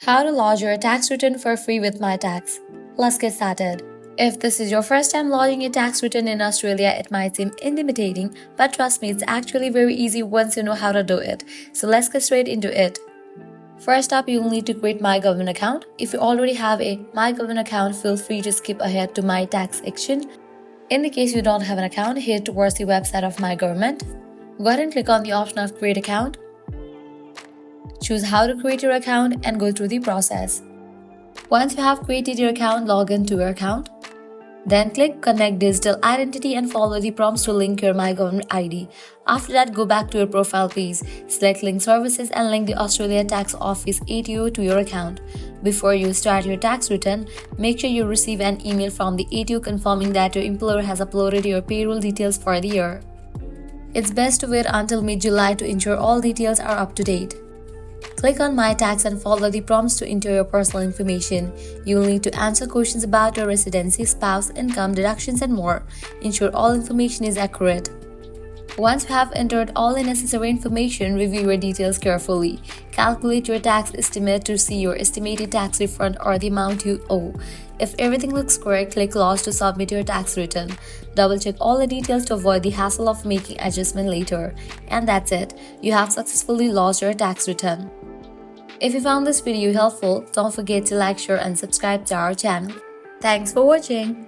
How to lodge your tax return for free with MyTax. Let's get started. If this is your first time lodging a tax return in Australia, it might seem intimidating, but trust me, it's actually very easy once you know how to do it. So let's get straight into it. First up, you will need to create My Government account. If you already have a My Government account, feel free to skip ahead to My Tax section. In the case you don't have an account, head towards the website of My Government. Go ahead and click on the option of Create Account. Choose how to create your account and go through the process. Once you have created your account, log in to your account. Then click Connect Digital Identity and follow the prompts to link your My Government ID. After that, go back to your profile page, select Link Services and link the Australia Tax Office ATO to your account. Before you start your tax return, make sure you receive an email from the ATO confirming that your employer has uploaded your payroll details for the year. It's best to wait until mid-July to ensure all details are up to date. Click on My Tax and follow the prompts to enter your personal information. You will need to answer questions about your residency, spouse, income, deductions, and more. Ensure all information is accurate. Once you have entered all the necessary information, review your details carefully. Calculate your tax estimate to see your estimated tax refund or the amount you owe. If everything looks correct, click Lodge to submit your tax return. Double-check all the details to avoid the hassle of making adjustment later. And that's it. You have successfully lodged your tax return. If you found this video helpful, don't forget to like, share, and subscribe to our channel. Thanks for watching.